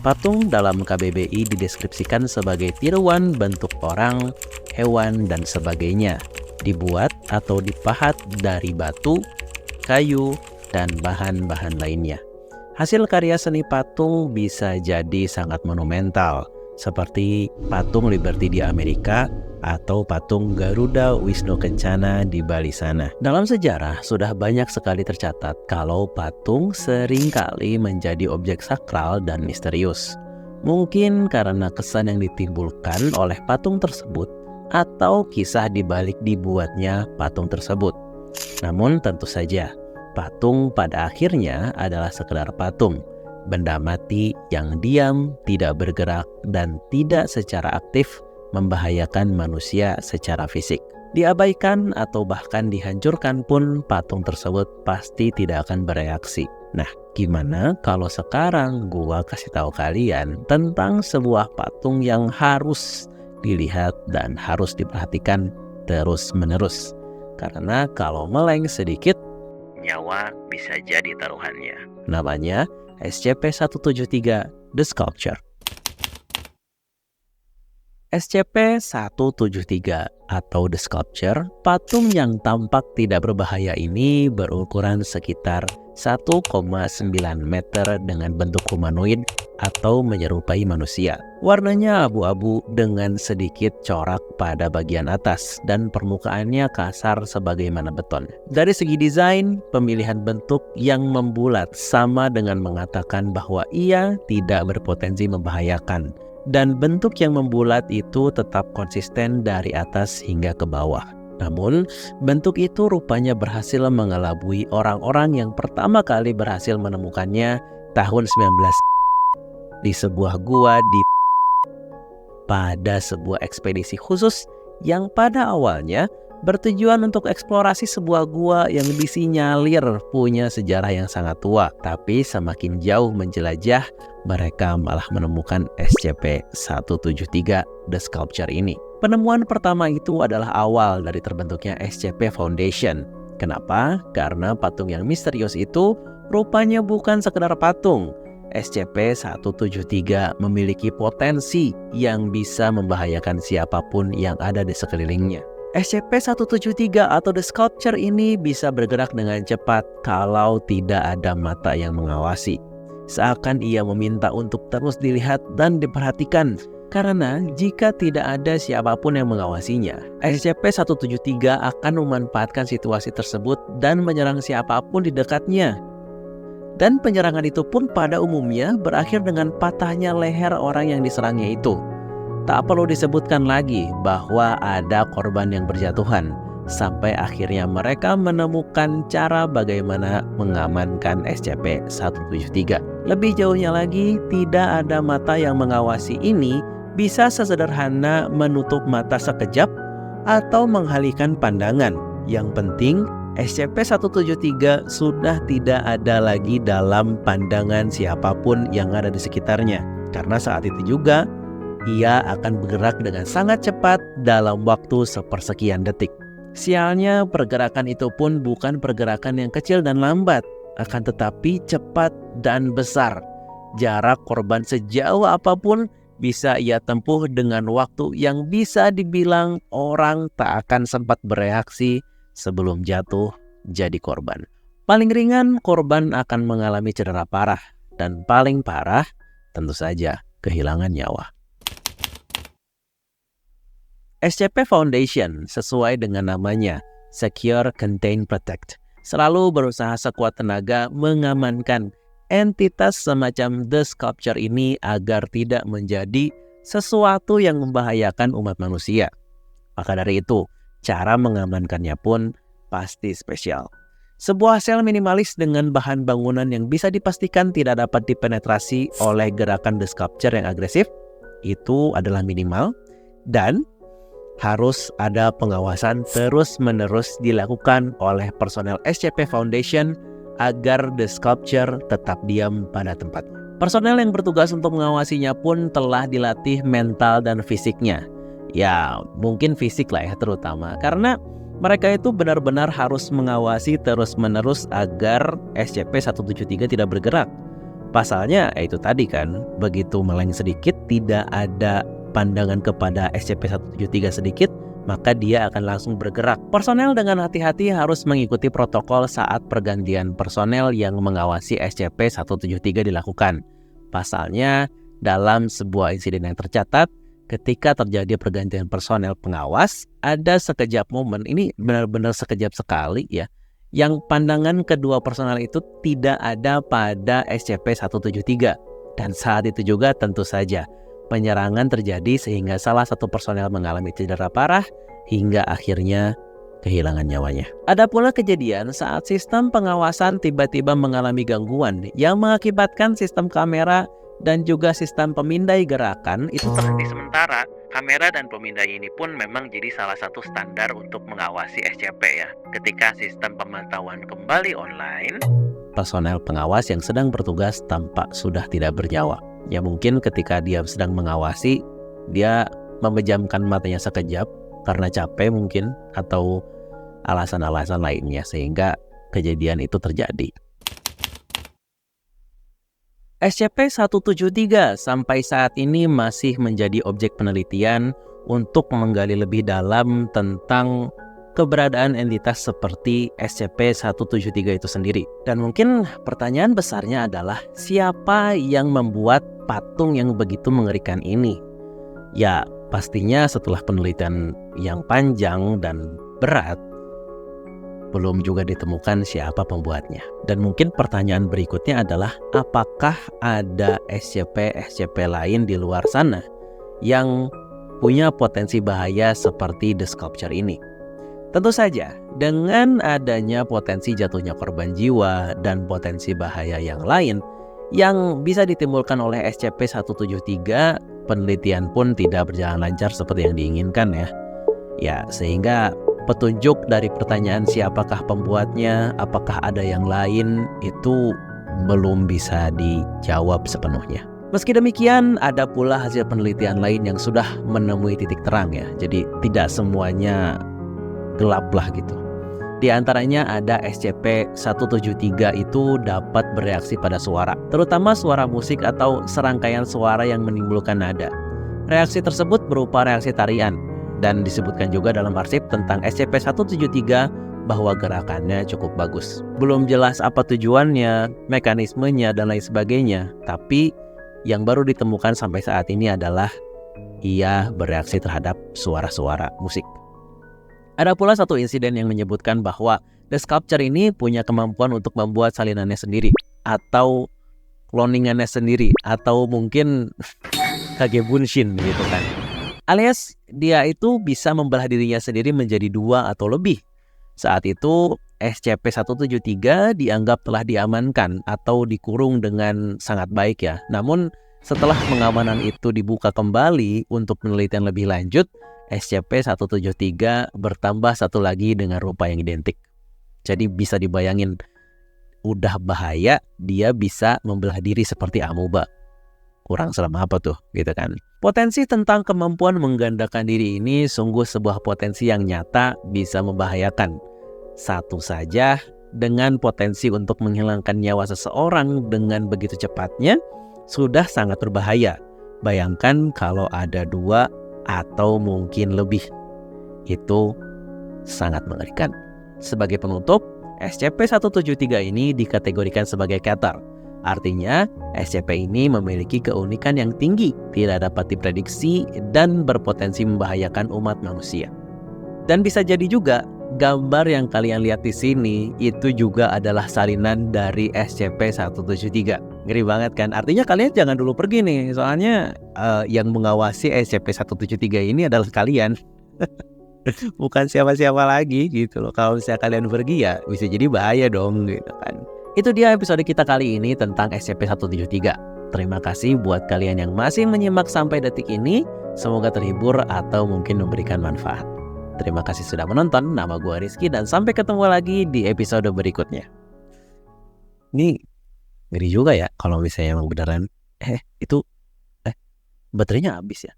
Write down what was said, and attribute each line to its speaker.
Speaker 1: Patung dalam KBBI dideskripsikan sebagai tiruan bentuk orang, hewan, dan sebagainya. Dibuat atau dipahat dari batu, kayu, dan bahan-bahan lainnya. Hasil karya seni patung bisa jadi sangat monumental, seperti patung Liberty di Amerika atau patung Garuda Wisnu Kencana di Bali sana. Dalam sejarah sudah banyak sekali tercatat kalau patung seringkali menjadi objek sakral dan misterius. Mungkin karena kesan yang ditimbulkan oleh patung tersebut atau kisah di balik dibuatnya patung tersebut. Namun tentu saja, patung pada akhirnya adalah sekedar patung, benda mati yang diam, tidak bergerak, dan tidak secara aktif membahayakan manusia secara fisik. Diabaikan atau bahkan dihancurkan pun patung tersebut pasti tidak akan bereaksi. Nah, gimana kalau sekarang gua kasih tahu kalian tentang sebuah patung yang harus dilihat dan harus diperhatikan terus-menerus. Karena kalau meleng sedikit, nyawa bisa jadi taruhannya. Namanya SCP-173 The Sculpture. SCP-173 atau The Sculpture, patung yang tampak tidak berbahaya ini berukuran sekitar 1,9 meter dengan bentuk humanoid atau menyerupai manusia. Warnanya abu-abu dengan sedikit corak pada bagian atas dan permukaannya kasar sebagaimana beton. Dari segi desain, pemilihan bentuk yang membulat sama dengan mengatakan bahwa ia tidak berpotensi membahayakan. Dan bentuk yang membulat itu tetap konsisten dari atas hingga ke bawah. Namun, bentuk itu rupanya berhasil mengelabui orang-orang yang pertama kali berhasil menemukannya tahun 19 di sebuah gua pada sebuah ekspedisi khusus yang pada awalnya bertujuan untuk eksplorasi sebuah gua yang disinyalir punya sejarah yang sangat tua. Tapi semakin jauh menjelajah, mereka malah menemukan SCP-173 The Sculpture ini. Penemuan pertama itu adalah awal dari terbentuknya SCP Foundation. Kenapa? Karena patung yang misterius itu rupanya bukan sekedar patung. SCP-173 memiliki potensi yang bisa membahayakan siapapun yang ada di sekelilingnya. SCP-173 atau The Sculpture ini bisa bergerak dengan cepat kalau tidak ada mata yang mengawasi. Seakan ia meminta untuk terus dilihat dan diperhatikan, karena jika tidak ada siapapun yang mengawasinya, SCP-173 akan memanfaatkan situasi tersebut dan menyerang siapapun di dekatnya. Dan penyerangan itu pun pada umumnya berakhir dengan patahnya leher orang yang diserangnya itu. Tak perlu disebutkan lagi bahwa ada korban yang berjatuhan, sampai akhirnya mereka menemukan cara bagaimana mengamankan SCP-173. Lebih jauhnya lagi, tidak ada mata yang mengawasi ini bisa sesederhana menutup mata sekejap atau mengalihkan pandangan. Yang penting, SCP-173 sudah tidak ada lagi dalam pandangan siapapun yang ada di sekitarnya. Karena saat itu juga, ia akan bergerak dengan sangat cepat dalam waktu sepersekian detik. Sialnya, pergerakan itu pun bukan pergerakan yang kecil dan lambat, akan tetapi cepat dan besar. Jarak korban sejauh apapun bisa ia tempuh dengan waktu yang bisa dibilang orang tak akan sempat bereaksi sebelum jatuh jadi korban. Paling ringan, korban akan mengalami cedera parah, dan paling parah tentu saja kehilangan nyawa. SCP Foundation sesuai dengan namanya, Secure, Contain, Protect, selalu berusaha sekuat tenaga mengamankan entitas semacam The Sculpture ini agar tidak menjadi sesuatu yang membahayakan umat manusia. Maka dari itu, cara mengamankannya pun pasti spesial. Sebuah sel minimalis dengan bahan bangunan yang bisa dipastikan tidak dapat dipenetrasi oleh gerakan The Sculpture yang agresif, itu adalah minimal, dan harus ada pengawasan terus-menerus dilakukan oleh personel SCP Foundation agar The Sculpture tetap diam pada tempatnya. Personel yang bertugas untuk mengawasinya pun telah dilatih mental dan fisiknya. Ya, mungkin fisik lah ya terutama, karena mereka itu benar-benar harus mengawasi terus-menerus agar SCP-173 tidak bergerak. Pasalnya itu tadi kan, begitu meleng sedikit tidak ada pandangan kepada SCP-173 sedikit, maka dia akan langsung bergerak. Personel dengan hati-hati harus mengikuti protokol saat pergantian personel yang mengawasi SCP-173 dilakukan. Pasalnya, dalam sebuah insiden yang tercatat, ketika terjadi pergantian personel pengawas, ada sekejap momen, ini benar-benar sekejap sekali ya, yang pandangan kedua personel itu tidak ada pada SCP-173. Dan saat itu juga tentu saja penyerangan terjadi sehingga salah satu personel mengalami cedera parah hingga akhirnya kehilangan nyawanya. Ada pula kejadian saat sistem pengawasan tiba-tiba mengalami gangguan yang mengakibatkan sistem kamera dan juga sistem pemindai gerakan itu terhenti sementara. Kamera dan pemindai ini pun memang jadi salah satu standar untuk mengawasi SCP ya. Ketika sistem pemantauan kembali online, personel pengawas yang sedang bertugas tampak sudah tidak bernyawa. Ya mungkin ketika dia sedang mengawasi, dia memejamkan matanya sekejap karena capek mungkin atau alasan-alasan lainnya sehingga kejadian itu terjadi. SCP-173 sampai saat ini masih menjadi objek penelitian untuk menggali lebih dalam tentang keberadaan entitas seperti SCP-173 itu sendiri. Dan mungkin pertanyaan besarnya adalah siapa yang membuat patung yang begitu mengerikan ini? Ya, pastinya setelah penelitian yang panjang dan berat, belum juga ditemukan siapa pembuatnya. Dan mungkin pertanyaan berikutnya adalah apakah ada SCP-SCP lain di luar sana yang punya potensi bahaya seperti The Sculpture ini? Tentu saja, dengan adanya potensi jatuhnya korban jiwa dan potensi bahaya yang lain yang bisa ditimbulkan oleh SCP-173, penelitian pun tidak berjalan lancar seperti yang diinginkan ya. Ya, sehingga petunjuk dari pertanyaan siapakah pembuatnya, apakah ada yang lain, itu belum bisa dijawab sepenuhnya. Meski demikian, ada pula hasil penelitian lain yang sudah menemui titik terang ya. Jadi tidak semuanya gelap lah gitu. Di antaranya ada SCP-173 itu dapat bereaksi pada suara, terutama suara musik atau serangkaian suara yang menimbulkan nada. Reaksi tersebut berupa reaksi tarian, dan disebutkan juga dalam arsip tentang SCP-173 bahwa gerakannya cukup bagus. Belum jelas apa tujuannya, mekanismenya, dan lain sebagainya. Tapi yang baru ditemukan sampai saat ini adalah ia bereaksi terhadap suara-suara musik. Ada pula satu insiden yang menyebutkan bahwa The Sculpture ini punya kemampuan untuk membuat salinannya sendiri, atau cloningannya sendiri, atau mungkin Kagebunshin gitu kan. Alias dia itu bisa membelah dirinya sendiri menjadi dua atau lebih. Saat itu SCP-173 dianggap telah diamankan atau dikurung dengan sangat baik ya. Namun setelah pengamanan itu dibuka kembali untuk penelitian lebih lanjut, SCP-173 bertambah satu lagi dengan rupa yang identik. Jadi bisa dibayangin, udah bahaya dia bisa membelah diri seperti amoeba. Kurang serem apa tuh gitu kan. Potensi tentang kemampuan menggandakan diri ini sungguh sebuah potensi yang nyata bisa membahayakan. Satu saja, dengan potensi untuk menghilangkan nyawa seseorang dengan begitu cepatnya sudah sangat berbahaya. Bayangkan kalau ada dua atau mungkin lebih. Itu sangat mengerikan. Sebagai penutup, SCP-173 ini dikategorikan sebagai Keter. Artinya, SCP ini memiliki keunikan yang tinggi, tidak dapat diprediksi, dan berpotensi membahayakan umat manusia. Dan bisa jadi juga, gambar yang kalian lihat di sini itu juga adalah salinan dari SCP-173. Ngeri banget kan? Artinya kalian jangan dulu pergi nih, soalnya yang mengawasi SCP-173 ini adalah kalian. Bukan siapa-siapa lagi gitu loh. Kalau misalnya kalian pergi ya bisa jadi bahaya dong gitu kan. Itu dia episode kita kali ini tentang SCP-173. Terima kasih buat kalian yang masih menyimak sampai detik ini. Semoga terhibur atau mungkin memberikan manfaat. Terima kasih sudah menonton. Nama gue Rizky dan sampai ketemu lagi di episode berikutnya. Ini ngeri juga ya kalau misalnya emang beneran itu baterainya habis ya.